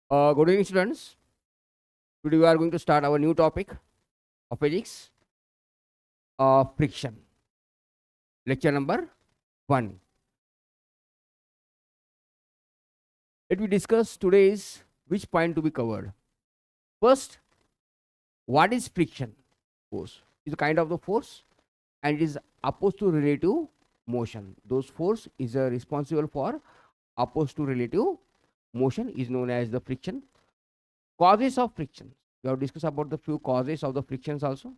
Good evening, students. Today we are going to start our new topic of physics of friction. Lecture number 1. Let me discuss today's which point to be covered. First, what is friction? Force is a kind of the force and it is opposed to relative motion. Those force is responsible for opposed to relative motion is known as the friction. Causes of friction. We have discussed about the few causes of the frictions also.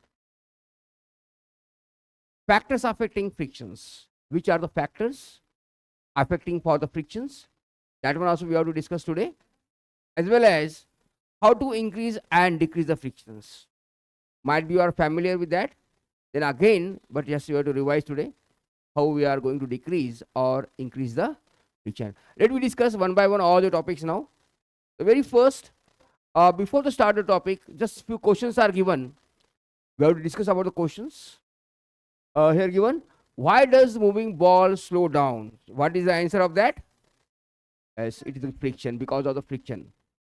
Factors affecting frictions. Which are the factors affecting for the frictions? That one also we have to discuss today. As well as how to increase and decrease the frictions. Might be you are familiar with that. Then again, but yes, you have to revise today how we are going to decrease or increase the friction. Let me discuss one by one all the topics now. The very first, before the start of the topic, just few questions are given. We have to discuss about the questions. Here given, why does moving ball slow down? What is the answer of that? Yes, it is the friction, because of the friction.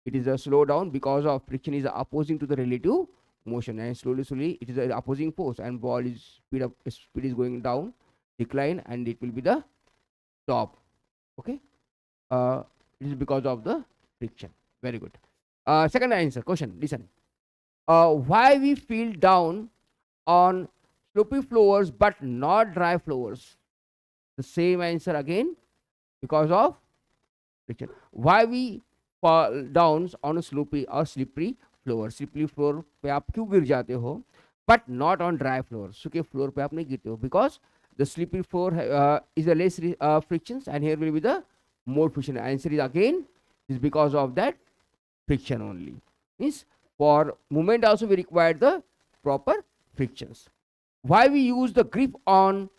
It is a slow down because of friction is opposing to the relative motion, and slowly it is an opposing force, and ball is speed is going down, decline, and it will be the top. Okay, it is because of the friction. Very good. Second answer question. Listen. Why we feel down on slopy floors but not dry floors? The same answer again, because of friction. Why we fall down on a slopy or slippery floor? Slippery floor पे आप क्यों गिर जाते हो? But not on dry floor. सूखे floor पे आप नहीं गिरते हो, because the slippery floor is a less frictions, and here will be the more friction. Answer is again is because of that friction only. Means for movement also we require the proper frictions. Why we use the grip on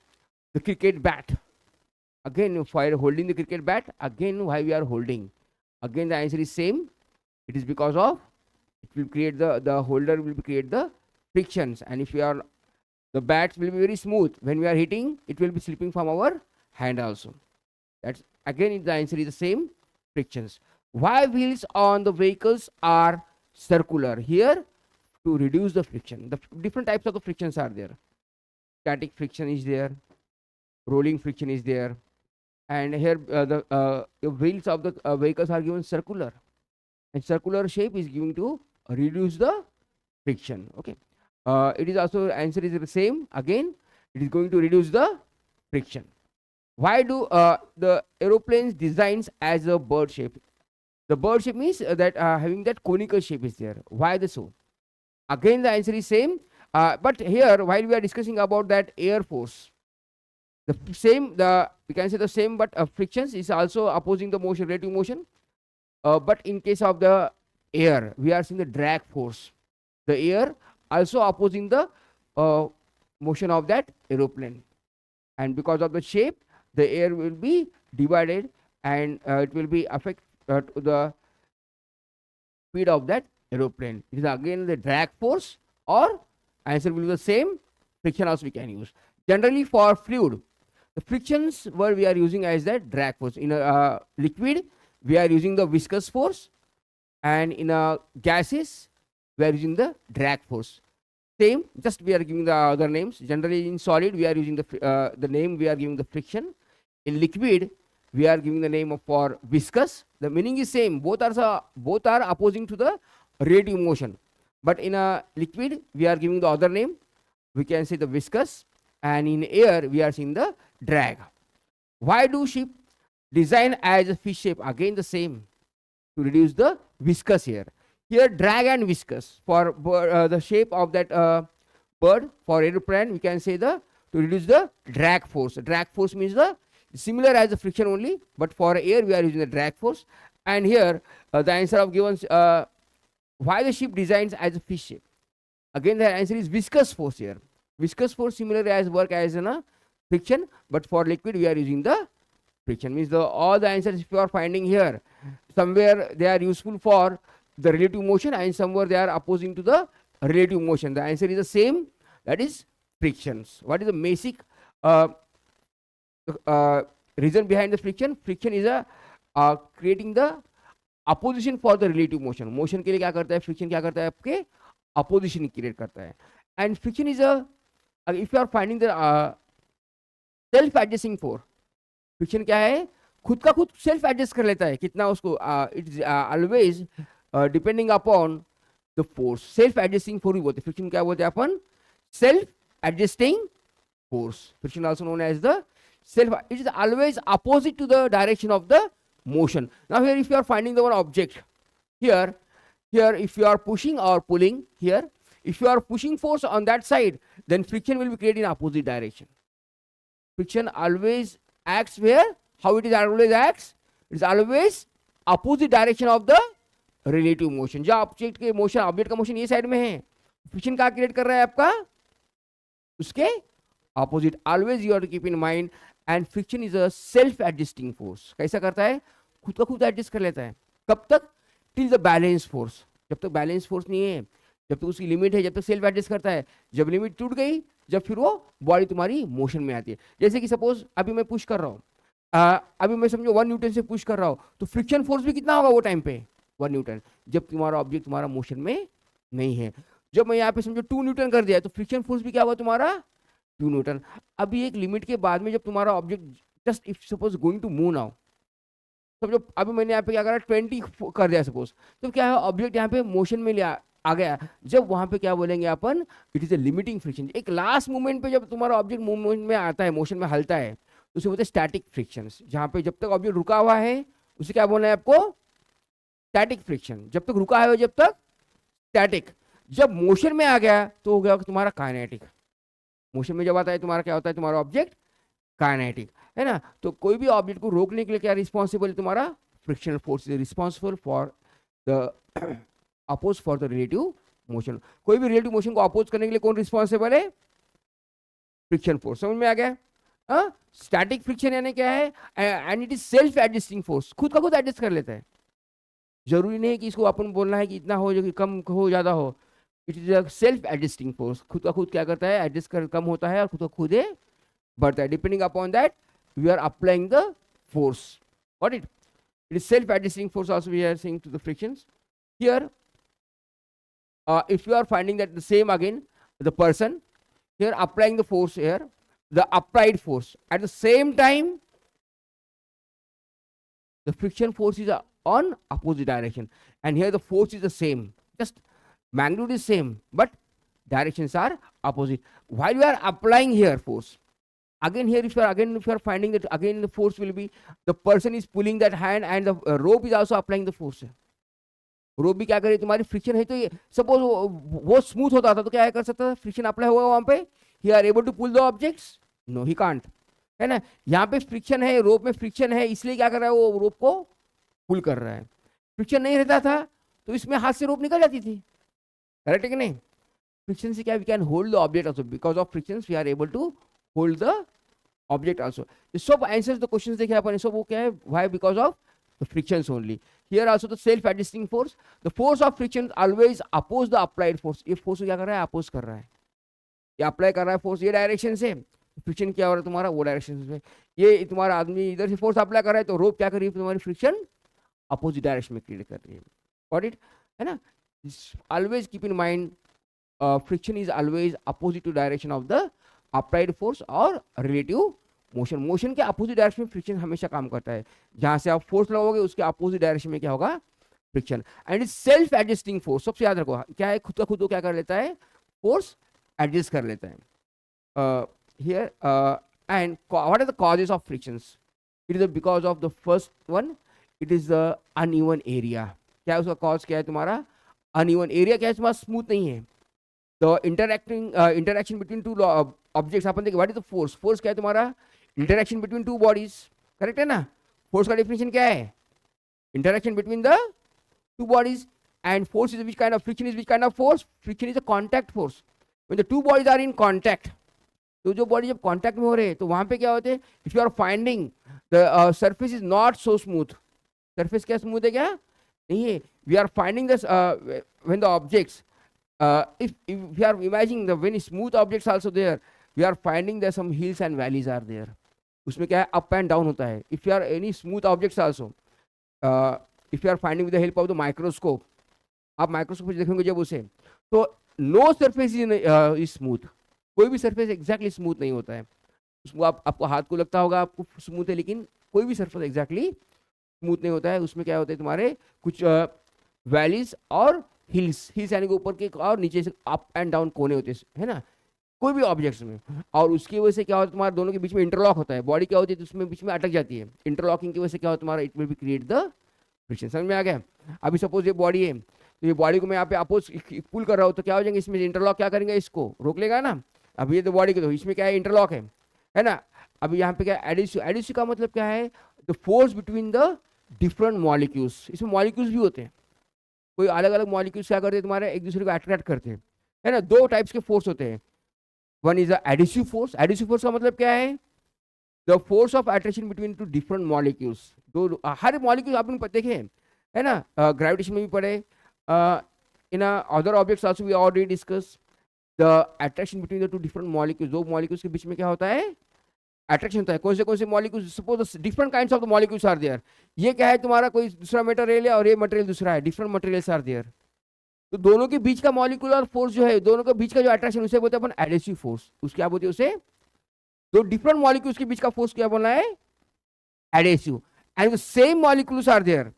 the cricket bat? Again, for holding the cricket bat, again why we are holding? Again the answer is same. It is because of it will create the holder will create the frictions, and if we are the bats will be very smooth. When we are hitting, it will be slipping from our hand also. That's again the answer is the same, frictions. Why wheels on the vehicles are circular? Here to reduce the friction. The different types of the frictions are there. Static friction is there, rolling friction is there, and here the wheels of the vehicles are given circular, and circular shape is given to reduce the friction. Okay, it is also answer is the same. Again, it is going to reduce the friction. Why do the aeroplanes designs as a bird shape? The bird shape means that having that conical shape is there. Why the so? Again, the answer is same. But here, while we are discussing about that air force, the same, we can say the same, but frictions is also opposing the motion, relative motion. But in case of the air, we are seeing the drag force. The air also opposing the motion of that aeroplane, and because of the shape, the air will be divided, and it will be affect to the speed of that aeroplane. It is again the drag force, or answer will be the same, friction also we can use. Generally for fluid, the frictions where we are using as that drag force. In a liquid, we are using the viscous force, and in a gases, we are using the drag force. Same, just we are giving the other names. Generally in solid, we are using the name we are giving the friction. In liquid, we are giving the name of for viscous. The meaning is same. Both are opposing to the relative motion. But in a liquid, we are giving the other name. We can say the viscous, and in air, we are seeing the drag. Why do ship design as a fish shape? Again the same, to reduce the viscous here. Here drag and viscous for the shape of that bird. For aeroplane, we can say the to reduce the drag force. Drag force means the similar as the friction only, but for air we are using the drag force. And here the answer of given why the ship designs as a fish shape. Again the answer is viscous force here. Viscous force similar as work as in a friction, but for liquid we are using the friction. Means all the answers if you are finding here, somewhere they are useful for the relative motion, and somewhere they are opposing to the relative motion. The answer is the same, that is frictions. What is the basic reason behind the friction? Friction is creating the opposition for the relative motion, motion के लिए क्या करता है friction, क्या करता है आपके opposition create करता है. And friction is if you are finding the self adjusting force, friction क्या है, खुद का खुद सेल्फ एडजस्ट कर लेता है कितना उसको, it is always depending upon the force. Self adjusting force भी बोलते हैं फ्रिक्शन, क्या बोलते हैं अपन, self adjusting force. Friction also known as the self, it is always opposite to the direction of the motion. Now here if you are finding the one object, here if you are pushing or pulling, here if you are pushing force on that side, then friction will be created in opposite direction. Friction always acts where, how it is always acts, it is always opposite direction of the relative motion. जो object के motion, object का motion ये side में है, friction क्या create कर रहा है आपका, उसके opposite. Always you have to keep in mind. And friction is a self adjusting force. कैसा करता है, खुद का खुद एडजस्ट कर लेता है. कब तक, till the balance force. जब तक बैलेंस फोर्स नहीं है, जब तक उसकी लिमिट है, जब तक सेल्फ एडजस्ट करता है. जब लिमिट टूट गई, जब फिर वो बॉडी तुम्हारी मोशन में आती है. जैसे कि सपोज अभी मैं पुश कर रहा हूँ, अभी मैं समझो 1 न्यूटन से पुश कर रहा हूँ, तो फ्रिक्शन फोर्स भी कितना होगा वो टाइम पे, 1 न्यूटन. जब तुम्हारा ऑब्जेक्ट तुम्हारा मोशन में नहीं है. जब मैं यहाँ पे समझो 2 न्यूटन कर दिया, तो फ्रिक्शन फोर्स भी क्या हुआ तुम्हारा, 2 न्यूटन. अभी एक लिमिट के बाद में जब तुम्हारा object just if suppose going to move now, समझो अभी मैंने यहाँ पे क्या करा 20 कर दिया सपोज, तो क्या है ऑब्जेक्ट यहाँ पे मोशन में आ गया. जब वहाँ पे क्या बोलेंगे अपन, it is a limiting friction. एक लास्ट मोमेंट पे जब तुम्हारा ऑब्जेक्ट मूवमेंट में आता है, मोशन में हलता है, तो उसे बोलते हैं स्टैटिक फ्रिक्शन. जहाँ पे जब तक ऑब्जेक्ट रुका हुआ है उसे क्या बोलना है आपको, स्टैटिक फ्रिक्शन. जब तक रुका है जब तक स्टैटिक, जब मोशन में आ गया तो हो गया तुम्हारा काइनेटिक. मोशन में जब आता है तुम्हारा क्या होता है, तुम्हारा ऑब्जेक्ट काइनेटिक है ना. तो कोई भी ऑब्जेक्ट को रोकने के लिए क्या रिस्पॉन्सिबल है, तुम्हारा frictional force is responsible for the oppose for the relative motion. कोई भी रिलेटिव मोशन को अपोज करने के लिए कौन रिस्पॉन्सिबल है, फ्रिक्शन फोर्स. समझ में आ गया. स्टैटिक फ्रिक्शन यानी क्या है, and it is self adjusting force, खुद का खुद एडजस्ट कर लेता है. जरूरी नहीं है कि इसको अपन बोलना है कि इतना हो जो कि कम हो ज्यादा हो. It is a self adjusting force, खुद का खुद क्या करता है, एडजस्ट कर, कम होता है और खुद का खुद बढ़ता है. Depending upon that we are applying the force. Got it. It is self adjusting force also we are seeing to the frictions. Here if you are finding that the same again, the person here applying the force here, the applied force at the same time the friction force is on opposite direction, and here the force is the same, just magnitude is same but directions are opposite. While you are applying here force, again here if you are finding that again the force will be, the person is pulling that hand and the rope is also applying the force. रोप भी क्या करे, तुम्हारी friction है तो ये suppose वो smooth होता था तो क्या कर सकता था, फ्रिक्शन अप्लाई हुआ वहां पे, he are able to pull the objects, no he can't, है ना. यहाँ पे फ्रिक्शन है, रोप में फ्रिक्शन है, इसलिए क्या कर रहा है वो रोप को पुल कर रहा है. फ्रिक्शन नहीं रहता था तो इसमें हाथ से रोप निकल जाती थी. करेक्ट है कि नहीं. फ्रिक्शन से क्या, we can hold the object also, because of friction we are able to hold the object also. सब आंसर्स द क्वेश्चंस देखे अपन, सब वो क्या है, why, because of the frictions only. Here also the self adjusting force, the force of friction always oppose the applied force. ये force क्या कर रहा है, अपोज कर रहा है, ये अप्लाई कर रहा है फोर्स ये डायरेक्शन से, फ्रिक्शन क्या हो रहा है तुम्हारा वो डायरेक्शन में. ये तुम्हारा आदमी इधर से फोर्स अप्लाई कर रहा है तो रोप क्या कर रही है तुम्हारी, फ्रिक्शन अपोजिट डायरेक्शन में क्रिएट कर रही है. गॉट इट, है ना. Always keep in mind friction is always opposite to direction of the applied force और रिलेटिव मोशन. मोशन के अपोजिट डायरेक्शन में फ्रिक्शन हमेशा काम करता है. जहां से आप फोर्स लगाओगे उसके अपोजिट डायरेक्शन में क्या होगा, friction. And it self adjusting force, सबसे याद रखो क्या है, खुद का खुद क्या कर लेता है, फोर्स एडजस्ट कर लेता है. Here and what are the causes of frictions, it is because of the first one, it is the uneven area. क्या है उसका कॉज, क्या है तुम्हारा अनइवन एरिया, क्या है तुम्हारा स्मूथ नहीं है. The interaction between two objects अपन देखिए, what is the force, force क्या है तुम्हारा, interaction between two bodies. Correct है ना. फोर्स का डेफिनेशन क्या है, interaction between the two bodies. And force is which kind of, friction is which kind of force, friction is a contact force. When the two bodies are in contact, तो जो body जब contact में हो रहे हैं तो वहां पे क्या होते हैं, if you are finding the surface is not so smooth, surface क्या स्मूथ है क्या नहीं है. We are finding the when the objects, if we are imagining the very smooth objects also there, we are finding there some hills and valleys are there. उसमें क्या है, up and down होता है. if you are any smooth objects also, if you are finding with the help of the microscope, आप microscope देखेंगे जब उसे, तो नो सरफेस इज स्मूथ, कोई भी सरफेस एग्जैक्टली स्मूथ नहीं होता है। उसको आपको हाथ को लगता होगा आपको स्मूथ है, लेकिन कोई भी सरफेस एग्जैक्टली स्मूथ नहीं होता है। उसमें क्या होता है तुम्हारे कुछ वैलीज और हिल्स, हिल्स यानी कि ऊपर के और नीचे से अप एंड डाउन कोने होते हैं, है ना, कोई भी ऑब्जेक्ट्स में। और उसकी वजह से क्या होता है तुम्हारे दोनों के बीच में इंटरलॉक होता है, बॉडी क्या होती है तो उसमें बीच में अटक जाती है। इंटरलॉकिंग की वजह से क्या होता है तुम्हारा, it will be create the friction. समझ में आ गया? अभी सपोज ये बॉडी है, तो ये बॉडी को मैं यहाँ पे अपोज पुल कर रहा हूँ, तो क्या हो जाएंगे इसमें इंटरलॉक क्या करेंगे, इसको रोक लेगा ना। अब ये तो बॉडी के, तो इसमें क्या है इंटरलॉक है ना। अब यहाँ पे क्या एडिसिव, एडिसिव का मतलब क्या है, the force between the different molecules. इसमें मॉलिक्यूल्स भी होते हैं, कोई अलग अलग मॉलिक्यूल्स क्या करते हैं तुम्हारे एक दूसरे को अट्रैक्ट करते हैं, है ना। दो टाइप्स के फोर्स होते हैं, one is the adhesive force. Adhesive force का मतलब क्या है, the force of attraction between two different molecules. दो हर मॉलिक्यूल आपने देखे है ना, ग्रेविटेशन में भी पढ़े, in other objects also we already discuss the attraction between the two different molecules. दो मॉलिक्यूल्स के बीच में क्या होता है, अट्रैक्शन होता है। कौन से molecules, suppose different kinds of the molecules are there. ये क्या है तुम्हारा, कोई दूसरा मटेरियल है और ये मटेरियल दूसरा है, डिफरेंट मटेरियल्स आर देयर। तो दोनों के बीच का मॉलिक्यूलर फोर्स जो है, दोनों के बीच का जो अट्रैक्शन, उसे बोलते हैं अपन एडिसिव फोर्स। उसके क्या बोलते हैं उसे, दो डिफरेंट मॉलिक्यूल्स के बीच का फोर्स क्या बोलना है, adhesive. And the same molecules are there,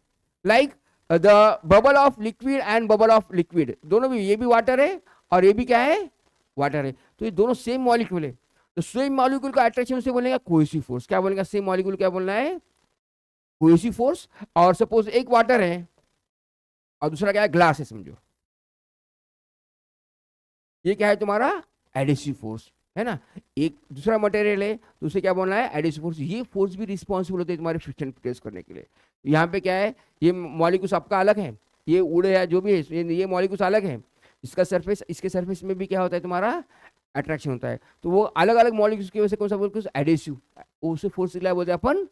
like the bubble of liquid and bubble of liquid, दोनों भी, ये भी वाटर है और ये भी क्या है, वाटर है। तो ये दोनों सेम मॉलिक्यूल है, तो सेम मॉलिक्यूल का अट्रैक्शन उसे बोलेंगे कोहेसिव फोर्स। क्या बोलेंगे, सेम मॉलिक्यूल क्या बोलना है, कोहेसिव फोर्स। और सपोज एक वाटर है और दूसरा क्या है, ग्लास है समझो, ये क्या है तुम्हारा एडिसिव फोर्स, है ना। एक दूसरा मटेरियल है तो उसे क्या बोलना है, एडिसिव फोर्स। ये फोर्स भी रिस्पॉन्सिबल होते हैं तुम्हारे फ्रिक्शन प्रेस करने के लिए। यहाँ पे क्या है, ये मॉलिक्यूल्स आपका अलग है, ये उड़े है जो भी है, ये मॉलिक्यूल्स अलग है। इसका सरफेस, इसके सरफेस में भी क्या होता है तुम्हारा अट्रैक्शन होता है। तो वो अलग अलग मॉलिक्यूल्स की वजह से कौन सा बोलते हैं, एडिसिव, उसे फोर्स क्या बोलते हैं अपन,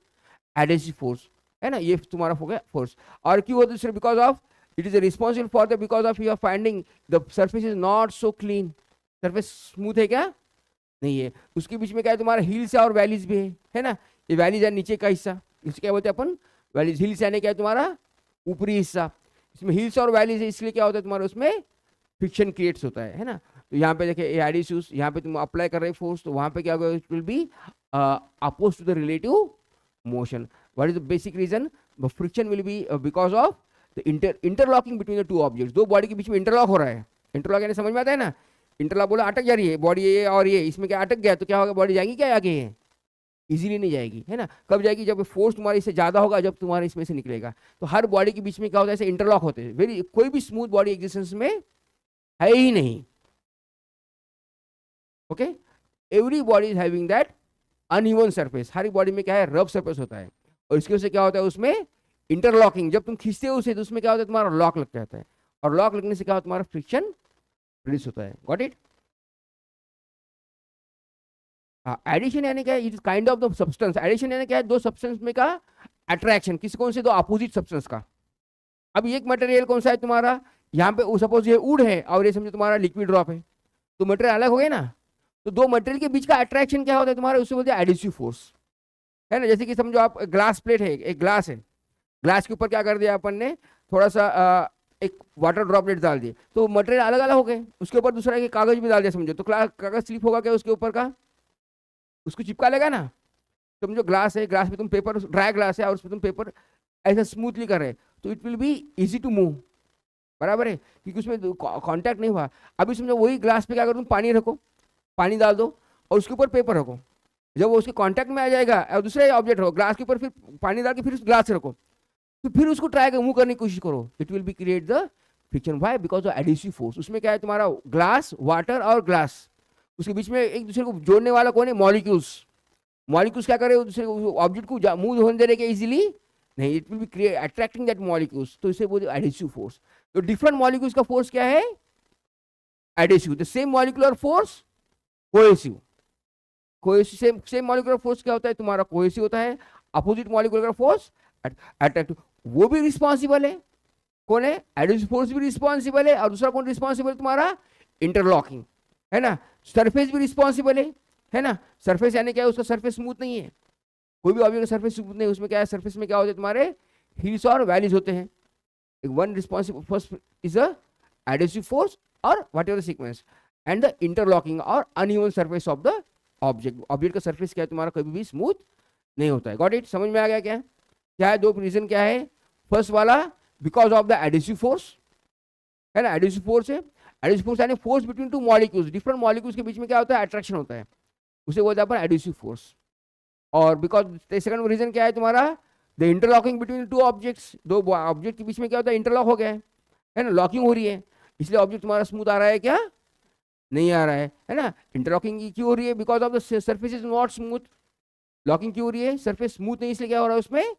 एडिसिव फोर्स, है ना। ये तुम्हारा हो गया फोर्स। और क्यों होता है, because of it is responsible for the, because of you are finding the surface is not so clean. Surface smooth है क्या, नहीं है। उसके बीच में क्या है तुम्हारा, हिल्स और वैलीज भी है ना। ये वैलीज है नीचे का हिस्सा, इसे क्या बोलते हैं अपन वैलीज। हिल्स यानी क्या है तुम्हारा ऊपरी हिस्सा, इसमें हिल्स और वैलीज है, इसलिए क्या होता है तुम्हारा उसमें फ्रिक्शन क्रिएट्स होता है ना। तो यहाँ पे देखिए एडिसिव, यहाँ पे तुम अप्लाई कर रहे फोर्स, तो वहाँ पे क्या होगा, it will be oppose to the relative motion. What is the basic reason, friction will be because of the interlocking between the two objects. दो बॉडी के बीच में इंटरलॉक हो रहा है। इंटरलॉक यानी समझ में आता है ना, इंटरलॉक बोला अटक जा रही है बॉडी, ये और ये, इसमें क्या अटक गया तो क्या होगा, बॉडी जाएगी क्या आगे, है इजीली नहीं जाएगी, है ना। कब जाएगी, जब फोर्स तुम्हारे इससे ज्यादा होगा, जब तुम्हारे इसमें से निकलेगा। तो हर बॉडी के बीच में क्या होता है, ऐसे इंटरलॉक होते हैं। वेरी, कोई भी स्मूथ बॉडी एग्जिस्टेंस में है ही नहीं। Okay, every body is having that uneven surface. Her body में क्या है, रफ सरफेस होता है। और इसकी वजह से क्या होता है उसमें इंटरलॉकिंग, जब तुम खींचते हो उसे तो उसमें क्या होता है तुम्हारा लॉक लग जाता है, और लॉक लगने से क्या होता है तुम्हारा फ्रिक्शन रिलीज होता है। Got it. एडिशन यानी क्या है, it is kind of the substance. Adhesion यानी क्या है, दो सब्सटेंस में का अट्रैक्शन, किसी कौन से, दो अपोजिट सब्सटेंस का। अब एक मटेरियल कौन सा है तुम्हारा, यहाँ पे सपोज ये वुड है और ये समझो तुम्हारा लिक्विड ड्रॉप है, तो मटेरियल अलग हो गए ना। तो दो मटेरियल के बीच का अट्रैक्शन क्या होता है तुम्हारा, उससे बोलते हैं एडिसिव फोर्स, है ना। जैसे कि समझो आप ग्लास प्लेट है, एक ग्लास है, ग्लास के ऊपर क्या कर दिया अपन ने, थोड़ा सा एक वाटर ड्रॉपलेट डाल दिए, तो मटेरियल अलग अलग हो गए। उसके ऊपर दूसरा एक कागज भी डाल दिया समझो, तो कागज स्लिप होगा क्या उसके ऊपर का, उसको चिपका लेगा ना। समझो ग्लास है, ग्लास में तुम पेपर, ड्राई ग्लास है और उसमें तुम पेपर ऐसा स्मूथली कर रहे, तो it will be easy to move, बराबर है, क्योंकि उसमें कांटेक्ट नहीं हुआ। अभी समझो वही ग्लास पे क्या करो तुम, पानी रखो, पानी डाल दो और उसके ऊपर पेपर रखो, जब वो उसके कांटेक्ट में आ जाएगा और दूसरे ऑब्जेक्ट रखो, ग्लास के ऊपर फिर पानी डाल के फिर उस ग्लास रखो, तो फिर उसको ट्राई कर मूव करने की कोशिश करो, it will be create the friction. Why, because of adhesive force. उसमें क्या है तुम्हारा ग्लास, वाटर और ग्लास, उसके बीच में एक दूसरे को जोड़ने वाला कौन है, मॉलिक्यूल्स। मॉलिक्यूल्स क्या करे, दूसरे ऑब्जेक्ट को मूव होने दे रहे क्या इजीली नहीं, it will B attracting that molecules, तो इसे बोलते एडिसिव फोर्स। तो डिफरेंट मॉलिक्यूल्स का फोर्स क्या है, adhesive. The same molecular force cohesive. Cohesive, same molecular force क्या होता है तुम्हारा, कोहेसिव होता है। अपोजिट मॉलिक्यूलर फोर्स अट्रैक्टिव, वो भी रिस्पॉन्सिबल है। कौन है, एडिसिव फोर्स भी रिस्पॉन्सिबल है, और दूसरा कौन रिस्पॉन्सिबल है तुम्हारा, इंटरलॉकिंग, है ना। सरफेस भी रिस्पॉन्सिबल है ना। सरफेस यानी क्या है, उसका सरफेस स्मूथ नहीं है, कोई भी ऑब्जेक्ट का सरफेस स्मूथ नहीं है। उसमें क्या है, सरफेस में क्या होता है तुम्हारे हिल्स और वैलीज होते हैं. One responsible first is a adhesive force और whatever the sequence and the interlocking और uneven surface of the object. Object का सरफेस क्या है तुम्हारा, कभी भी स्मूथ नहीं होता है. गॉट इट, समझ में आ गया क्या क्या है. दो रीजन क्या है. फर्स्ट वाला because of the adhesive force है ना, एडहेसिव फोर्स है. एडहेसिव फोर्स यानी force between two molecules, different molecules के बीच में क्या होता है, अट्रैक्शन होता है, उसे बोलते हैं अपन एडहेसिव फोर्स. और बिकॉज सेकंड रीजन क्या है तुम्हारा, the interlocking between two objects. दो ऑब्जेक्ट के बीच में क्या होता है, इंटरलॉक हो गया है ना, लॉकिंग हो रही है, इसलिए ऑब्जेक्ट तुम्हारा स्मूथ आ रहा है क्या, नहीं आ रहा है ना. इंटरलॉकिंग क्यों हो रही है, because of the surface is not smooth. Locking क्यों हो रही है, सरफेस स्मूथ नहीं, इसलिए क्या हो रहा है, उसमें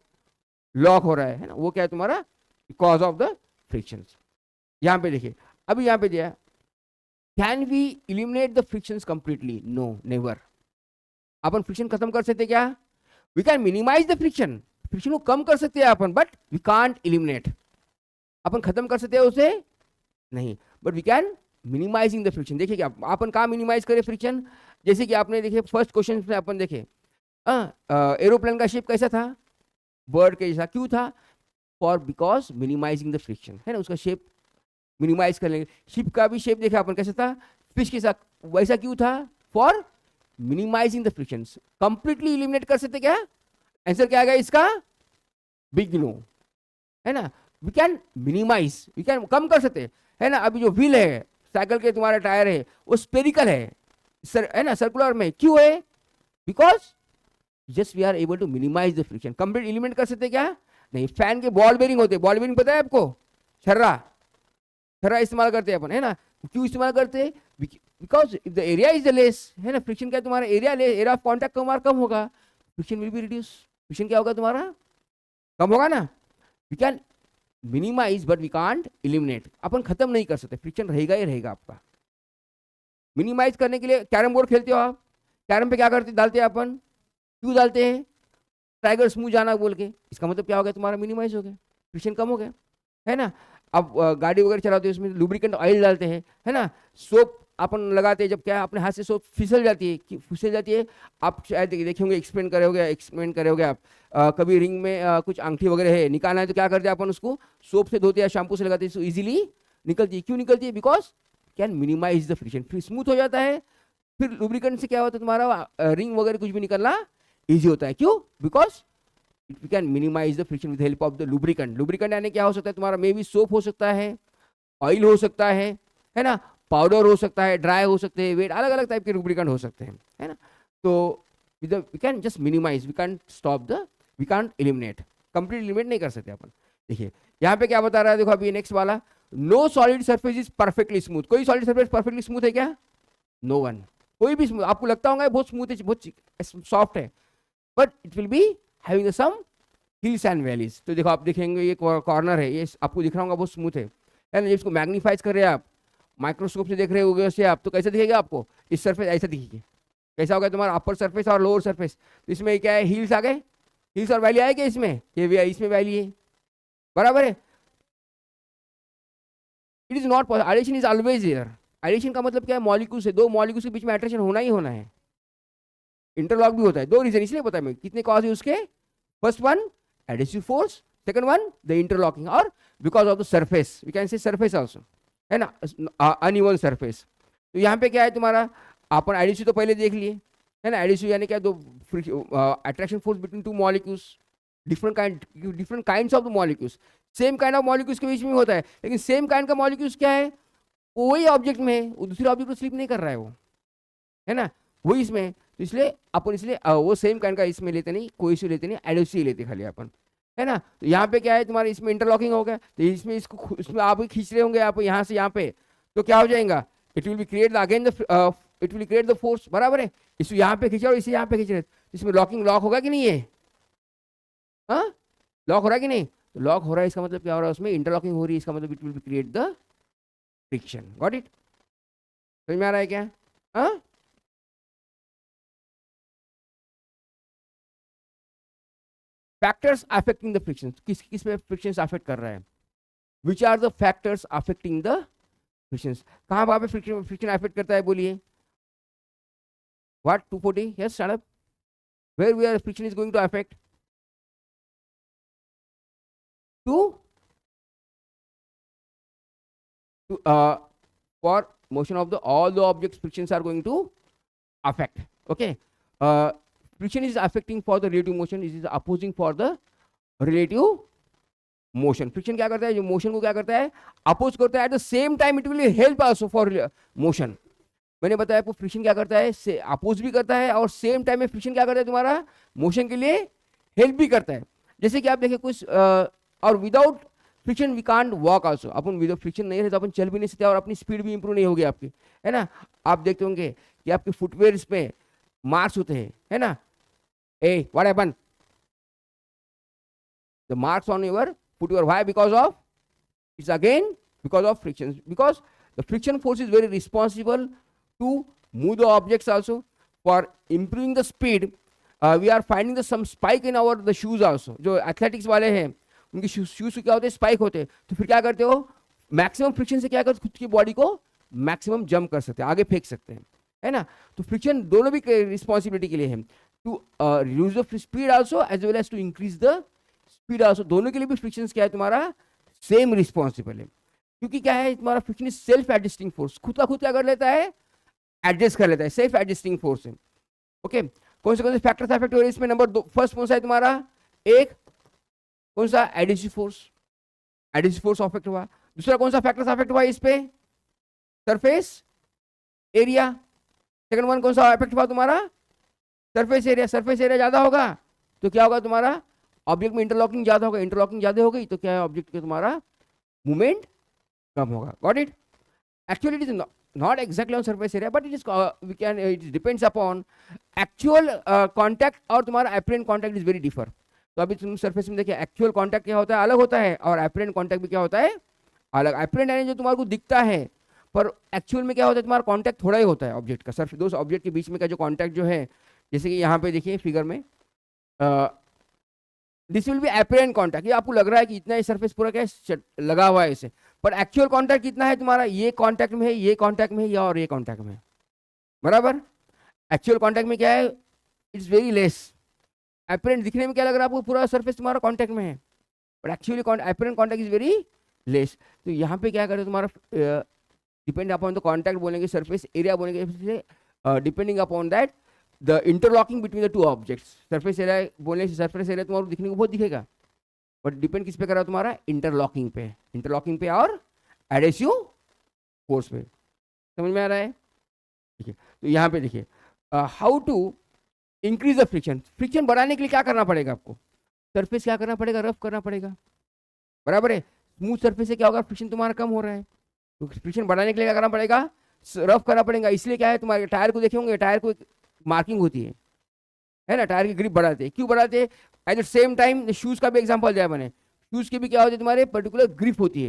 लॉक हो रहा है ना. वो क्या है तुम्हारा, बिकॉज ऑफ द फ्रिक्शन. यहाँ पे देखिए, अभी यहाँ पे दिया, can we eliminate the frictions completely, no never. अपन फ्रिक्शन खत्म कर सकते क्या, we can minimize the friction, friction को कम कर सकते हैं अपन, बट वी कांट इलिमिनेट. अपन खत्म कर सकते हैं उसे नहीं, but we can minimizing the friction. देखिए क्या अपन कहाँ मिनिमाइज करें फ्रिक्शन, जैसे कि आपने देखिए फर्स्ट क्वेश्चन में अपन देखे एरोप्लेन का शेप कैसा था, बर्ड के जैसा, क्यों था, for because minimizing the friction है ना, उसका शेप मिनिमाइज कर लेंगे. शिप का भी शेप देखा अपन कैसा था, फिश के साथ, वैसा क्यों था, for minimizing the friction. Completely eliminate कर सकते क्या, आंसर क्या आ गया इसका, बिग नो है ना. We can minimize, we can कम कर सकते है ना. अभी जो व्हील है साइकिल के तुम्हारा टायर है वो स्पेरिकल है है ना, सर्कुलर में, क्यों है, because just we are able to minimize the friction. Complete eliminate कर सकते क्या नहीं. फैन के बॉल बेरिंग होते हैं, बॉल बेरिंग पता है आपको, छर्रा छर्रा इस्तेमाल करते हैं अपन है ना. क्यों इस्तेमाल करते हैं, because if the area is the less है ना, फ्रिक्शन क्या तुम्हारा एरिया एरिया ऑफ कॉन्टैक्ट तुम्हारा कम होगा, friction will be reduce. Friction क्या होगा तुम्हारा, कम होगा ना. We can minimise but we can't eliminate. अपन खत्म नहीं कर सकते, फ्रिक्शन रहेगा ही रहेगा आपका. मिनिमाइज करने के लिए कैरम बोर्ड खेलते हो आप, कैरम पे क्या करते डालते हैं अपन, क्यों डालते हैं, टाइगर स्मूथ जाना बोल के, इसका मतलब क्या हो गया तुम्हारा, मिनिमाइज हो गया, फ्रिक्शन कम हो गया है ना. अब गाड़ी वगैरह चलाते हैं उसमें लुब्रिकेंट ऑयल डालते हैं है ना. सोप अपन लगाते हैं, जब क्या है अपने हाथ से सोप फिसल जाती है, फिसल जाती है. आप शायद देखे होंगे, एक्सपेरिमेंट करे होगे आप, कभी रिंग में कुछ अंगठी वगैरह है, निकालना है तो क्या करते हैं अपन, उसको सोप से धोते हैं, शैम्पू से लगाते हैं, तो इजीली निकलती है. क्यों निकलती है, because can minimize the friction, फिर स्मूथ हो जाता है. फिर लुब्रिकेंट से क्या होता है तुम्हारा, रिंग वगैरह कुछ भी निकलना ईजी होता है. क्यों, because we can minimize the friction with help of the lubricant. Lubricant यानी क्या हो सकता है तुम्हारा, मे बी सोप हो सकता है, ऑयल हो सकता है ना, पाउडर हो सकता है, ड्राई हो सकते हैं, वेट, अलग अलग टाइप के लुब्रिकेंट हो सकते हैं है ना. तो we can just minimize, we can stop the, we can eliminate. Complete eliminate नहीं कर सकते अपन. देखिए यहाँ पे क्या बता रहा है, देखो अभी नेक्स्ट वाला, no solid surface is perfectly smooth. कोई सॉलिड सरफेस परफेक्टली स्मूथ है क्या, नो वन. कोई भी स्मूथ आपको लगता होगा बहुत स्मूथ है, बहुत सॉफ्ट है, but it will be having some hills and valleys. तो देखो आप देखेंगे ये कॉर्नर है, ये आपको दिख रहा होगा बहुत स्मूथ है ना. इसको मैग्नीफाइज कर रहे हैं आप, माइक्रोस्कोप से देख रहे होगे उससे आप, तो कैसे दिखेगा आपको, इस सरफेस ऐसा दिखेगी. कैसा होगा तुम्हारा अपर सरफेस और लोअर सरफेस, तो इसमें क्या है, हिल्स आ गए, हिल्स और वैली आएगी इसमें, ये इसमें वैली है, बराबर है. It is not possible, adhesion is always here. Adhesion का मतलब क्या है, मॉलिक्यूल्स है, दो मॉलिक्यूल्स के बीच में अट्रैक्शन होना ही होना है. इंटरलॉक भी होता है, दो रीजन इसलिए पता है मैं, कितने कॉज है उसके, first one adhesive force, second one the interlocking, और because of the surface, we can say surface also है ना, अनइवन सरफेस. तो यहाँ पे क्या है तुम्हारा, अपन एडिसिव तो पहले देख लिए है ना. एडिसिव यानी क्या, दो attraction force between two molecules, different kinds of the molecules. Same kind of molecules के बीच में होता है, लेकिन सेम काइंड का मॉलिक्यूल्स क्या है, वही ऑब्जेक्ट में है, वो दूसरे ऑब्जेक्ट को स्लिप नहीं कर रहा है वो है ना, वही इसमें. तो इसलिए अपन इसलिए वो सेम काइंड का इसमें लेते नहीं, कोई इश्यू लेते नहीं, एडिसिव लेते खाली अपन है ना. तो यहाँ पे क्या है तुम्हारे, इसमें इंटरलॉकिंग हो गया, तो इसमें इसको इसमें आप खींच रहे होंगे आप यहाँ से यहाँ पे, तो क्या हो जाएगा, it will be create again the, it will create the force, बराबर है. इसको यहाँ पे खींचा और इसे यहाँ पे खींच रहे, इसमें लॉक होगा कि नहीं है, हाँ लॉक हो रहा है कि नहीं, तो लॉक हो रहा है, इसका मतलब क्या हो रहा है, उसमें इंटरलॉकिंग हो रही है, इसका मतलब it will be create the friction. Got it, समझ में आ रहा है क्या, हाँ. फैक्टर्स अफेक्टिंग द फ्रिक्शन, किस पे फ्रिक्शन अफेक्ट कर रहा है, which are the factors affecting the friction. कहाँ पे फ्रिक्शन अफेक्ट करता है, बोलिए, what 240, yes stand up, where friction is going to affect, to for motion of the all the objects, frictions are going to affect. Okay, friction is affecting for the relative motion, it is opposing for the relative motion. Friction क्या करता है, जो motion को क्या करता है, oppose करता है. At the same time it will help also for motion. मैंने बताया आपको फ्रिक्शन क्या करता है, से अपोज भी करता है और सेम टाइम में फ्रिक्शन क्या करता है, तुम्हारा मोशन के लिए हेल्प भी करता है. जैसे कि आप देखिए कुछ और without friction we can't walk also. अपन विदाउट फ्रिक्शन नहीं रहे तो अपन चल भी नहीं सकते और अपनी स्पीड भी इंप्रूव नहीं होगी आपकी, है ना. आप देखते होंगे कि आपके फुटवेयर पे मार्क्स होते हैं, है ना. Uh what happen, the marks on your footwear. Why? Because of, it's again because of friction, because the friction force is very responsible to move the objects also. For improving the speed, we are finding the some spike in our the shoes also. जो athletics वाले हैं उनके shoes क्या होते हैं, spike होते हैं. तो फिर क्या करते हो, मैक्सिमम फ्रिक्शन से क्या करते, खुद की बॉडी को मैक्सिमम जंप कर सकते हैं, आगे फेंक सकते हैं, है ना. तो फ्रिक्शन दोनों भी रिस्पॉन्सिबिलिटी के लिए है, to reduce the speed also as well as to increase the speed also. दोनों के लिए भी फ्रिक्शन क्या है, तुम्हारा सेम रिस्पॉन्सिबल है. क्योंकि क्या है, तुम्हारा friction is self adjusting force, खुद का खुद क्या कर लेता है, एडजस्ट कर लेता है, सेल्फ एडजस्टिंग फोर्स है. ओके, कौन से फैक्टर्स अफेक्ट हो रहे हैं इसमें, नंबर फर्स्ट कौन सा है तुम्हारा, एक कौन सा, adhesive force, adhesive force affect हुआ. दूसरा कौन सा फैक्टर्स अफेक्ट हुआ इस पे, सरफेस एरिया. सेकंड वन कौन सा अफेक्ट हुआ तुम्हारा, सरफेस एरिया. सरफेस एरिया ज्यादा होगा तो क्या होगा, तुम्हारा ऑब्जेक्ट में इंटरलॉकिंग ज्यादा होगा. इंटरलॉकिंग ज्यादा हो गई तो क्या है, ऑब्जेक्ट का तुम्हारा मूवमेंट कम होगा. Got it. Actually it is not exactly on surface area, but it is we can it depends upon actual contact और तुम्हारा apparent contact is very differ. तो अभी तुम सरफेस में देखिए एक्चुअल कांटेक्ट क्या होता है, अलग होता है, और apparent contact भी क्या होता है, अलग. apparent यानी जो तुम्हारे को दिखता है, पर एक्चुअल में क्या होता है, तुम्हारा कांटेक्ट थोड़ा ही होता है ऑब्जेक्ट का. दो ऑब्जेक्ट के बीच में का जो कांटेक्ट जो है, जैसे कि यहाँ पे देखिए फिगर में, this will be apparent contact. ये आपको लग रहा है कि इतना ही सरफेस पूरा क्या लगा हुआ है इसे, पर एक्चुअल कांटेक्ट कितना है तुम्हारा, ये कांटेक्ट में है, ये कांटेक्ट में है, या और ये कांटेक्ट में है, बराबर. एक्चुअल कांटेक्ट में क्या है, इट्स वेरी लेस. अपरेंट दिखने में क्या लग रहा है आपको, पूरा सरफेस तुम्हारा कांटेक्ट में है, but actually apparent contact is very less. तो यहाँ पे क्या करें, तुम्हारा डिपेंड अपॉन द कांटेक्ट बोलेंगे, सरफेस एरिया बोलेंगे, depending upon that the interlocking between the two objects. Surface area बोलने से सरफेस एरिया तुम्हारा दिखने को बहुत दिखेगा, बट डिपेंड किस पे कर रहा है, तुम्हारा इंटरलॉकिंग पे, इंटरलॉकिंग पे और एडहेसिव फोर्स पे. समझ में आ रहा है, ठीक है. तो यहाँ पे देखिए how to increase the friction. Friction बढ़ाने के लिए क्या करना पड़ेगा आपको, सरफेस क्या करना पड़ेगा, रफ करना पड़ेगा, बराबर है. स्मूथ सरफेस से क्या होगा, फ्रिक्शन तुम्हारा कम हो रहा है, तो फ्रिक्शन बढ़ाने के लिए क्या करना पड़ेगा, रफ करना पड़ेगा. इसलिए क्या है, तुम्हारे टायर को देखे होंगे, टायर को मार्किंग होती है ना, टायर की ग्रिप बढ़ाते हैं. क्यों बढ़ाते हैं, at the same time shoes का भी एग्जांपल दिया मैंने. शूज के भी क्या होते हैं, तुम्हारे पर्टिकुलर ग्रिप होती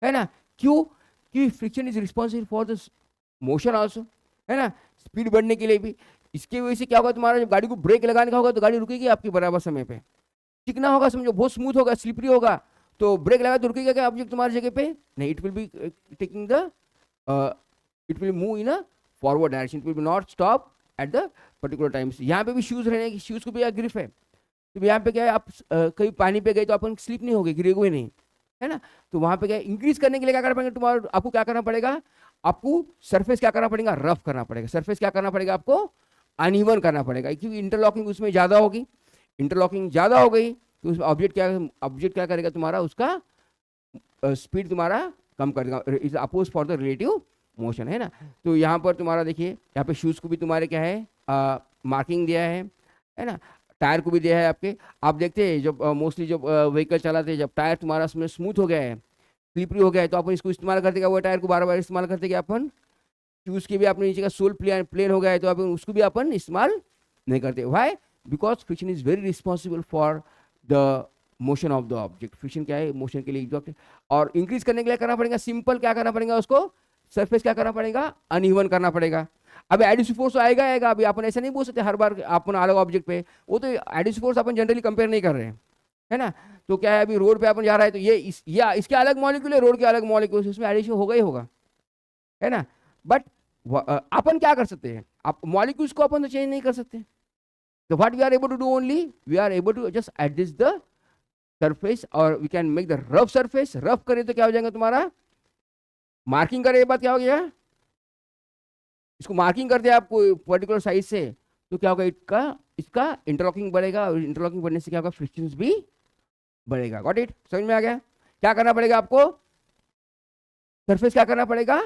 है ना. क्यों, कि friction is responsible for the motion also, है ना, स्पीड बढ़ने के लिए भी. इसके वजह से क्या होगा, तुम्हारा जब गाड़ी को ब्रेक लगाने का होगा तो गाड़ी रुकेगी आपकी बराबर समय पे. चिकना होगा समझो, बहुत स्मूथ होगा, स्लिपरी होगा, तो ब्रेक लगा तो रुकेगा क्या ऑब्जेक्ट तुम्हारी जगह पे, नहीं. It will be taking the it will move in a forward direction, it will B not stop at the particular times. यहाँ पे भी शूज रहने की, शूज को भी ग्रिप है, तो यहाँ पे क्या है, आप कहीं पानी पे गए तो अपन स्लिप नहीं हो गए, गिरेगे नहीं, है ना. तो वहाँ पे क्या इंक्रीज करने के लिए क्या करना पड़ेगा, तुम्हारा आपको क्या करना पड़ेगा, आपको सरफेस क्या करना पड़ेगा, रफ करना पड़ेगा. सरफेस क्या करना पड़ेगा आपको, अनइवन करना पड़ेगा, क्योंकि इंटरलॉकिंग उसमें ज़्यादा होगी. इंटरलॉकिंग ज़्यादा हो गई तो उस ऑब्जेक्ट क्या करेगा, तुम्हारा उसका स्पीड तुम्हारा कम करेगा. Is oppose for the relative motion, है ना. तो यहाँ पर तुम्हारा देखिए, यहाँ पे शूज़ को भी तुम्हारे क्या है, मार्किंग दिया है ना. टायर को भी दिया है आपके. आप देखते हैं जब मोस्टली जब व्हीकल चलाते हैं, जब टायर तुम्हारा उसमें स्मूथ हो गया है, स्लिपरी हो गया है, तो अपन इसको इस्तेमाल करते क्या, वो टायर को बार बार इस्तेमाल करते क्या अपन. शूज़ के भी अपने नीचे का सोल प्लेन हो गया है, तो अपन उसको भी अपन इस्तेमाल नहीं करते. Why, because friction is very responsible for the motion of the object. Friction क्या है, मोशन के लिए एग्जैक्ट. और इंक्रीज करने के लिए करना पड़ेगा, सिंपल क्या करना पड़ेगा, उसको सरफेस क्या करना पड़ेगा, अनइवन करना पड़ेगा. अब एडिटिव फोर्स आएगा. अभी अपन ऐसा नहीं बोल सकते हर बार अपन अलग ऑब्जेक्ट पे, वो तो एडिटिव फोर्स अपन जनरली कंपेयर नहीं कर रहे हैं, है ना. तो क्या है, अभी रोड पे अपन जा रहा है तो ये इसके अलग मॉलिक्यूल है, रोड के अलग मॉलिक्यूल, इसमें एडिटिव होगा ही होगा, है ना. बट अपन क्या कर सकते हैं, आप मॉलिक्यूल्स को अपन तो चेंज नहीं कर सकते. तो what we are able to do, only we are able to just adjust the surface और we can make the rough surface. Rough करें तो क्या हो जाएगा तुम्हारा, मार्किंग करें ये बात क्या हो गया, इसको मार्किंग कर दिया आपको पर्टिकुलर साइज से तो क्या होगा, इसका इंटरलॉकिंग बढ़ेगा और इंटरलॉकिंग बढ़ने से क्या होगा, फ्रिक्शंस भी बढ़ेगा. गॉट इट, समझ में आ गया. क्या करना पड़ेगा आपको, सरफेस क्या करना पड़ेगा,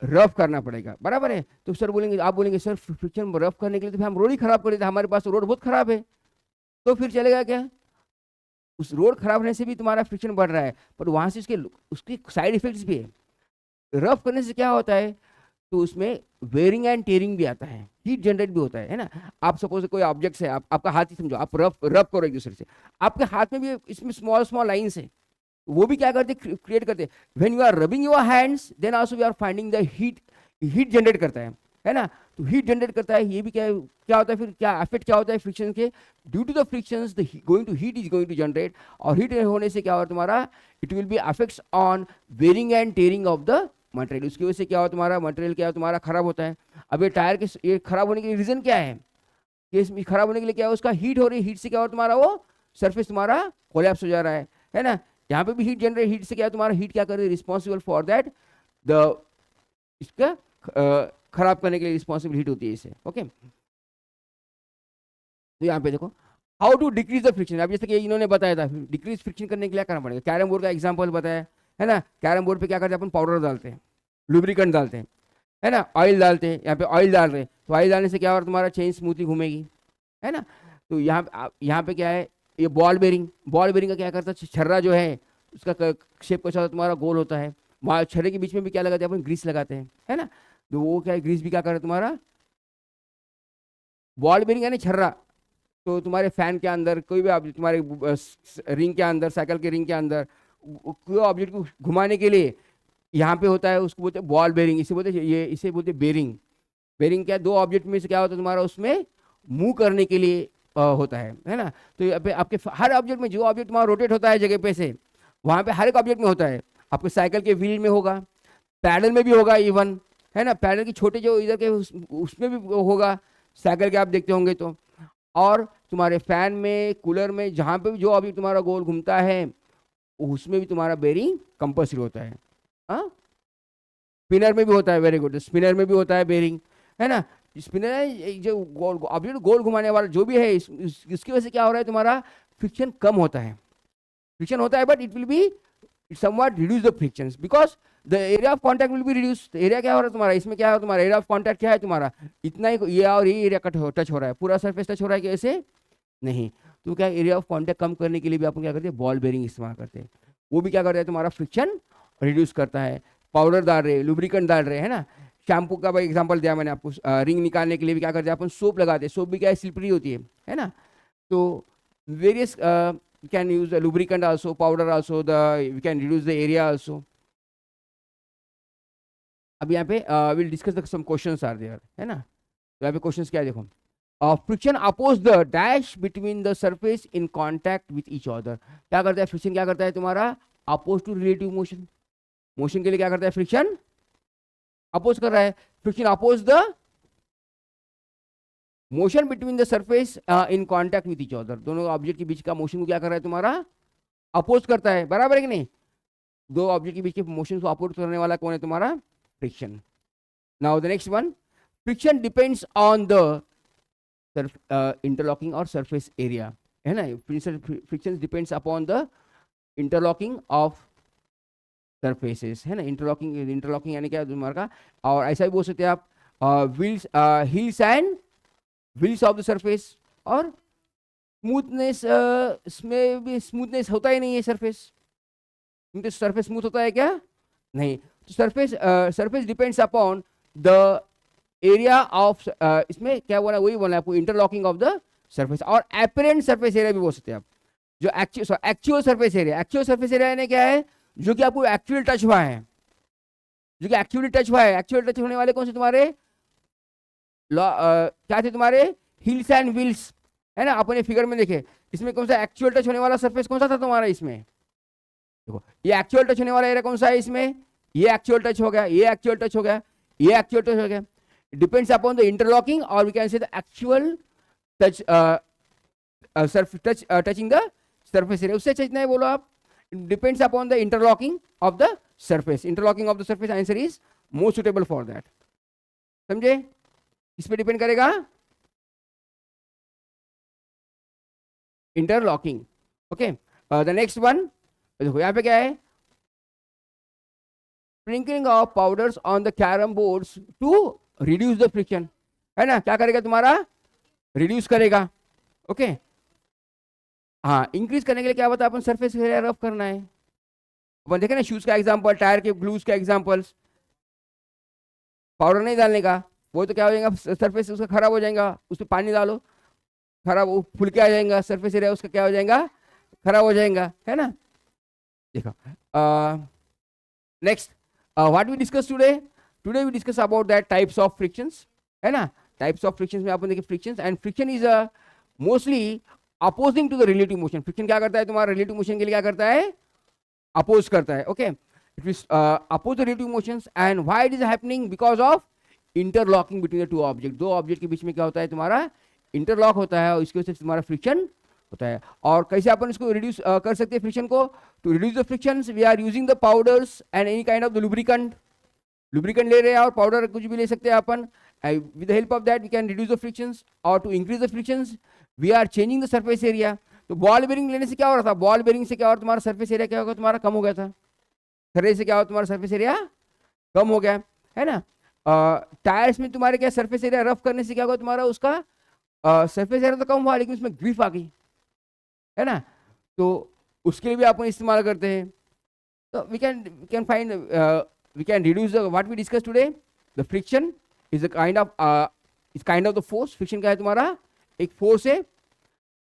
रफ करना पड़ेगा. बराबर है. तो सर बोलेंगे, आप बोलेंगे सर फ्रिक्शन रफ करने के लिए तो फिर हम रोड ही खराब कर देते, हमारे पास तो रोड बहुत खराब है, तो फिर चलेगा क्या, उस रोड खराब होने से भी तुम्हारा फ्रिक्शन बढ़ रहा है, पर वहां से उसके साइड इफेक्ट्स भी है. रफ करने से क्या होता है, तो उसमें वेयरिंग एंड टेयरिंग भी आता है, हीट जनरेट भी होता है ना. आप सपोज कोई ऑब्जेक्ट है, आपका हाथ ही समझो, आप रफ करो एक दूसरे से, आपके हाथ में भी इसमें स्मॉल स्मॉल लाइन्स है, वो भी क्या करते, क्रिएट करते. When you are rubbing your hands then also we are finding the heat generate करता है ना. तो हीट जनरेट करता है, ये भी क्या होता है, फिर क्या इफेक्ट क्या होता है फ्रिक्शन के, due to the frictions the heat is going to generate, और हीट होने से क्या होगा तुम्हारा, it will be affects on wearing and tearing of the material. उसकी वजह से क्या हो, तुम्हारा मटेरियल क्या हो, तुम्हारा खराब होता है. अब ये टायर के ये खराब होने के रीजन क्या है, ये खराब होने के लिए क्या है, उसका हीट हो रही है, हीट से क्या हो तुम्हारा वो सरफेस तुम्हारा कोलैप्स हो जा रहा है ना. यहाँ पे भी हीट जनरेट, हीट से क्या है तुम्हारा, हीट क्या कर रही है, रिस्पॉन्सिबल फॉर दैट द इसका खराब करने के लिए रिस्पॉन्सिबल हीट होती है इसे. ओके, तो यहाँ पे देखो how to decrease the friction. अब जैसे कि इन्होंने बताया था, डिक्रीज फ्रिक्शन करने के लिए करना पड़ेगा. कैरम बोर्ड का एग्जाम्पल बताया है ना. कैरम बोर्ड पे क्या करते हैं अपन, पाउडर डालते हैं, लुब्रिकेंट डालते हैं, है ना, ऑयल डालते हैं, यहाँ पे ऑयल डाल रहे हैं, तो ऑयल डालने से क्या होगा, तुम्हारा चेन स्मूथली घूमेगी, है ना. तो यहाँ पे क्या है, ये बॉल बेरिंग का क्या करता है, छर्रा जो है उसका शेप कैसा तुम्हारा गोल होता है, वहाँ छर्रे के बीच में भी क्या लगाते हैं अपन, ग्रीस लगाते हैं, है ना. तो वो क्या है, ग्रीस भी क्या कर रहा है तुम्हारा, बॉल बेरिंग यानी छर्रा. तो तुम्हारे फैन के अंदर कोई भी ऑब्जेक्ट, तुम्हारे रिंग के अंदर, साइकिल के रिंग के अंदर कोई ऑब्जेक्ट को घुमाने के लिए यहाँ पे होता है, उसको बोलते हैं बॉल बेरिंग. इसे बोलते बेरिंग. बेरिंग क्या, दो ऑब्जेक्ट में से क्या होता है तुम्हारा, उसमें मूव करने के लिए होता है ना. तो यहाँ पे आपके हर ऑब्जेक्ट में, जो ऑब्जेक्ट तुम्हारा रोटेट होता है जगह पे से, वहाँ पे हर एक ऑब्जेक्ट में होता है. आपके साइकिल के व्हील में होगा, पैडल में भी होगा इवन, है ना. पैडल की छोटे जो इधर के उसमें भी होगा, साइकिल के आप देखते होंगे तो. और तुम्हारे फैन में, कूलर में, जहाँ पे भी जो ऑब्जेक्ट तुम्हारा गोल घूमता है उसमें भी तुम्हारा बेरिंग कंपल्सरी होता है. हाँ, स्पिनर में भी होता है, वेरी गुड, स्पिनर में भी होता है बेरिंग, है ना. स्पिनर है जो गोल ऑब्जेक्ट गोल घुमाने वाला जो भी है, इसकी वजह से क्या हो रहा है, तुम्हारा फ्रिक्शन कम होता है. फ्रिक्शन होता है but it will B somewhat reduce the frictions because the area of contact will be reduced. Area क्या हो रहा है तुम्हारा, इसमें क्या है तुम्हारा, एरिया ऑफ कॉन्टैक्ट क्या है तुम्हारा, इतना ही, ये और ये एरिया टच हो रहा है, पूरा सरफेस टच हो रहा है कैसे नहीं. तो क्या एरिया ऑफ कॉन्टैक्ट कम करने के लिए भी अपन क्या करते हैं, बॉल बेरिंग इस्तेमाल करते हैं. वो भी क्या करता है, तुम्हारा फ्रिक्शन रिड्यूस करता है. पाउडर डाल रहे, लुब्रिकेंट डाल रहे, है ना. शैम्पू का भाई एग्जाम्पल दिया मैंने आपको. रिंग निकालने के लिए भी क्या करते हैं अपन, सोप लगाते हैं. सोप भी क्या है, स्लिपरी होती है ना. तो various we can use the lubricant also, powder also, we can reduce the area also. अब यहाँ पे we'll discuss the some questions are there, है ना. तो यहाँ पे questions क्या है देखो, friction oppose the dash between the surface in contact with each other. क्या करता है फ्रिक्शन, क्या करता है तुम्हारा, oppose to relative motion. Motion के लिए क्या करता है, फ्रिक्शन अपोज कर रहा है. Friction oppose the motion between the surface in contact with each other. दोनों ऑब्जेक्ट के बीच का मोशन को क्या कर रहा है तुम्हारा, अपोज करता है. बराबर है कि नहीं. दो ऑब्जेक्ट के बीच के मोशन को अपोज करने वाला कौन है तुम्हारा, friction. Now the next one, friction depends on the interlocking और सरफेस एरिया, है ना. Friction depends upon the interlocking of surfaces, है ना. इंटरलॉकिंग यानी क्या तुम्हारा, और ऐसा भी बोल सकते हैं आप wheels, hills and wheels of the surface. और स्मूथनेस, इसमें भी स्मूथनेस होता ही नहीं है सरफेस. तो सरफेस स्मूथ होता है क्या, नहीं. तो surface depends upon the area of, इसमें क्या बोला, वही बोला आपको, इंटरलॉकिंग ऑफ द सरफेस. और एपरेंट सरफेस एरिया भी बोल सकते हैं आप, जो actual surface area. Actual surface area यानी क्या है, जो कि आपको एक्चुअली टच हुआ है, जो कि एक्चुअली टच हुआ है. एक्चुअल टच होने वाले कौन से तुम्हारे, क्या थे तुम्हारे, हिल्स एंड व्हील्स, है ना. अपने फिगर में देखे, इसमें कौन सा एक्चुअल टच होने वाला सरफेस कौन सा था तुम्हारा, इसमें देखो, ये एक्चुअल टच होने वाला एरिया कौन सा है इसमें, ये एक्चुअल टच हो गया, ये एक्चुअल टच हो गया, ये एक्चुअल टच हो गया. डिपेंड्स अपॉन द इंटरलॉकिंग और we can say the actual touch, touching the surface area, उससे अच्छा इतना ही बोलो आप, depends upon the interlocking of the surface, interlocking of the surface answer is most suitable for that. समझे? इस पे डिपेंड करेगा interlocking. Okay, the next one देखो यहाँ पे क्या है, sprinkling of powders on the carrom boards to reduce the friction, है ना, क्या करेगा तुम्हारा, रिड्यूस करेगा। ओके, हाँ, इंक्रीज करने के लिए क्या होता है, अपन सरफेस एरिया रफ करना है। अपन देखे ना शूज का एग्जांपल, टायर के ग्लूज का एग्जांपल्स, पाउडर नहीं डालने का, वो तो क्या हो जाएगा, सरफेस उसका खराब हो जाएगा, उस पर पानी डालो, खराब वो फुल के आ जाएगा, सरफेस एरिया उसका क्या हो जाएगा, खराब हो जाएगा, है ना। देखो next what we discuss today, today we discuss about that types of frictions, है ना। टाइप्स ऑफ फ्रिक्शंस में अपन देखिए frictions, and friction is mostly opposing to the relative motion. Friction क्या करता है, तुम्हारा रिलेटिव मोशन के लिए क्या करता है, अपोज करता है। Okay, it is oppose the relative motions, and why it is happening, because of interlocking between the two object. दो ऑब्जेक्ट के बीच में क्या होता है, तुम्हारा इंटरलॉक होता है, और इसकी वजह से तुम्हारा फ्रिक्शन होता है। और कैसे अपन इसको रिड्यूस कर सकते हैं फ्रिक्शन को, to reduce the frictions we are using the powders and any kind of the lubricant, lubricant ले रहे हैं और पाउडर कुछ भी ले सकते हैं अपन, with the help of that we can reduce the frictions, or to increase the frictions we are changing the surface area। तो बॉल बेरिंग लेने से क्या हो रहा था, बॉल बेरिंग से क्या हो रहा, तुम्हारा सरफेस एरिया क्या होगा, तुम्हारा कम हो गया था, खरे से क्या हो, तुम्हारा सरफेस एरिया कम हो गया, है ना। टायर्स में तुम्हारे क्या सरफेस एरिया रफ करने से क्या होगा, तुम्हारा उसका सरफेस एरिया तो कम हुआ, लेकिन उसमें ग्रिप आ गई, है ना, तो उसके लिए भी अपन इस्तेमाल करते हैं। तो we can find we can reduce the what we discuss today, the friction is kind of the force. Friction क्या है, तुम्हारा एक फोर्स है,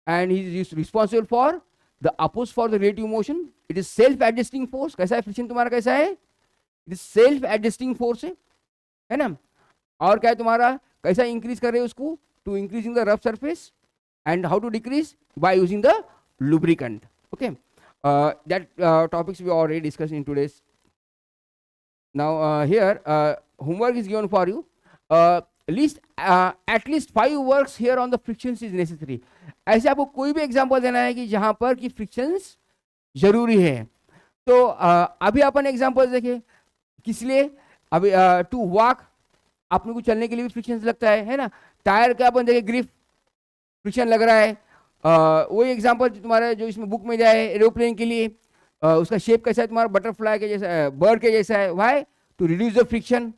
and he is responsible for the oppose for the relative motion. It is self adjusting force. कैसा है friction तुम्हारा, कैसा है, it is self adjusting force है ना। और क्या है तुम्हारा, कैसा इंक्रीज कर रहे हैं उसको, to increasing the rough surface, and how to decrease, by using the lubricant। okay, that topics we already discussed in today's। Now here homework is given for you, at least 5 works here on the frictions is necessary। ऐसे आपको कोई भी example देना है कि जहां पर कि फ्रिक्शंस जरूरी है। तो अभी अपन एग्जांपल देखें, किस लिए, अभी टू वॉक, अपने को चलने के लिए भी फ्रिक्शंस लगता है ना। टायर का अपन देखें, ग्रिप फ्रिक्शन लग रहा है। वही एग्जांपल तुम्हारा जो इसमें बुक में जाए, एरोप्लेन के लिए उसका शेप कैसा है, तुम्हारा बटरफ्लाई के जैसा, बर्ड के जैसा है, why to reduce the friction,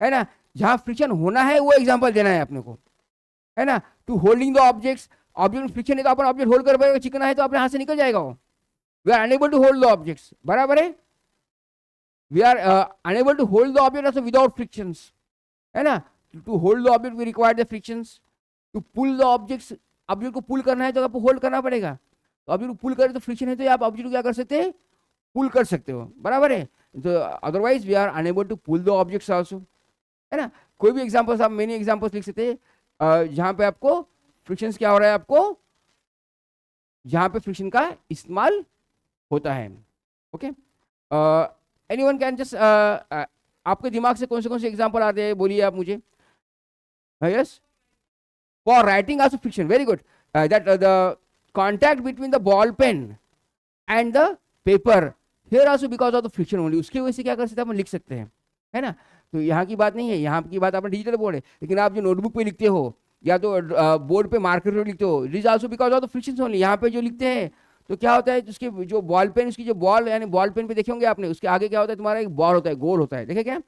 है ना। जहां फ्रिक्शन होना है वो एग्जांपल देना है अपने को, है ना। To holding the objects, object में फ्रिक्शन है तो अपन ऑब्जेक्ट होल्ड कर पाएगा, चिकना है तो अपने हाथ से निकल जाएगा वो। We are unable to hold the objects, बराबर है, we are unable to hold the object also without frictions, है ना। To hold the object we require the frictions. To pull the objects, object को पुल करना है तो आपको hold करना पड़ेगा, तो ऑब्जेक्ट को पुल करे तो फ्रिक्शन है तो आप ऑब्जेक्ट को क्या कर सकते हैं, पुल कर सकते हो, बराबर है। तो otherwise we are unable to pull the objects also, है ना। कोई भी एग्जांपल्स, आप मेनी एग्जांपल्स लिख सकते हैं जहां पे आपको फ्रिक्शंस क्या हो रहा है, आपको जहां पे फ्रिक्शन का इस्तेमाल होता है। ओके, एनीवन कैन जस्ट, आपके दिमाग से कौन से एग्जांपल आते हैं, बोलिए आप मुझे। Yes, for writing also friction, very good, that the contact between the ball pen and the paper here also because of the friction only, उसके वजह से क्या कर सकते हैं, अपन लिख सकते हैं, है ना। तो यहाँ की बात नहीं है, यहाँ की बात अपना डिजिटल बोर्ड है, लेकिन आप जो नोटबुक पे लिखते हो या तो बोर्ड पे मार्कर पे लिखते हो, it is also because of the friction only. यहाँ पे जो लिखते हैं तो क्या होता है, उसके जो बॉल पेन, उसकी जो बॉल, यानी बॉल पेन पे देखे होंगे आपने, उसके आगे क्या होता है, तुम्हारा एक बॉल होता है, गोल होता है, देखे क्या,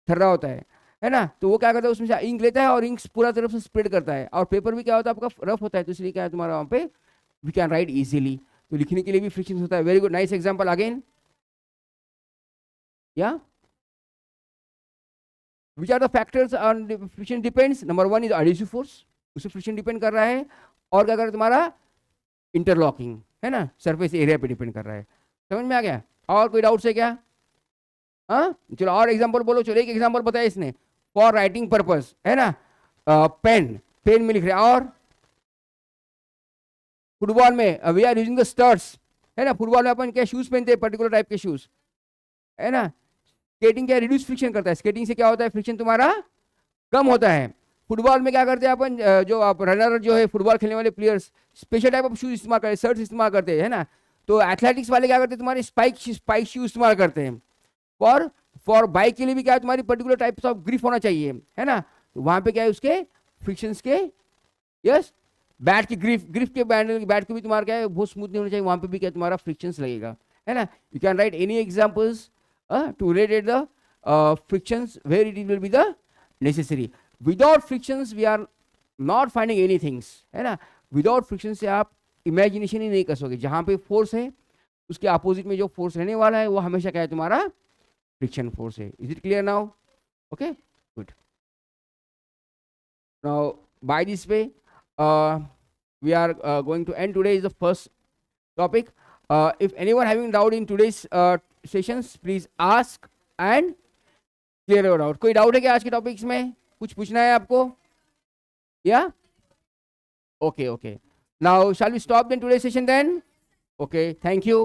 थर्रा होता है ना। तो वो क्या करता है, उसमें से इंक लेता है और इंक पूरा तरफ से स्प्रेड करता है, और पेपर भी क्या होता है आपका रफ होता है, तो इसलिए क्या है तुम्हारा वहाँ पे वी कैन राइट इजीली, तो लिखने के लिए भी फ्रिक्शन होता है। Very good, nice example again. या which are the factors on friction depends, number 1 is adhesive force, उससे फ्रिक्शन डिपेंड कर रहा है, और क्या कर रहा है तुम्हारा इंटरलॉकिंग, है ना, सरफेस एरिया पे डिपेंड कर रहा है। समझ में आ गया, और कोई डाउट है क्या, हाँ चलो और एग्जांपल बोलो। चलो एक एग्जांपल बताया इसने, फॉर राइटिंग पर्पस, है ना, पेन में लिख रहे हैं। और फुटबॉल में we are using the studs, है ना, फुटबॉल में अपन क्या शूज पहनते हैं, पर्टिकुलर टाइप के शूज, है ना। स्केटिंग क्या रिड्यूस फ्रिक्शन करता है, स्केटिंग से क्या होता है, फ्रिक्शन तुम्हारा कम होता है। फुटबॉल में क्या करते हैं अपन, जो आप रनर जो है फुटबॉल खेलने वाले players special type of shoes इस्तेमाल करते हैं, शर्ट्स इस्तेमाल करते हैं, है ना। तो एथलेटिक्स वाले क्या करते हैं, तुम्हारे स्पाइक शूज इस्तेमाल करते हैं। फॉर बाइक के लिए भी क्या है, तुम्हारी पर्टिकुलर टाइप्स ऑफ ग्रिप होना चाहिए, है ना। तो वहां पे क्या है, उसके फ्रिक्शंस के, यस, बैट की ग्रिप के बैट को भी तुम्हारा क्या है, बहुत स्मूथ नहीं होना चाहिए, वहां पे भी क्या तुम्हारा फ्रिक्शंस लगेगा, है ना। You can write any examples to relate the frictions where it will be the necessary. Without frictions we are not finding any things, है ना। विदाउट फ्रिक्शन से आप इमेजिनेशन ही नहीं कर सकोगे। जहां पे फोर्स है उसके अपोजिट में जो फोर्स रहने वाला है वो हमेशा क्या है, तुम्हारा फ्रिक्शन फोर्स है। Is it clear now? Okay, good. Now by this way we are going to end today is the first topic. If anyone having doubt in today's sessions, please ask and clear your doubt. कोई doubt है क्या आज के topics में? कुछ पूछना है आपको? या okay, now shall we stop then today's session then? Okay, thank you.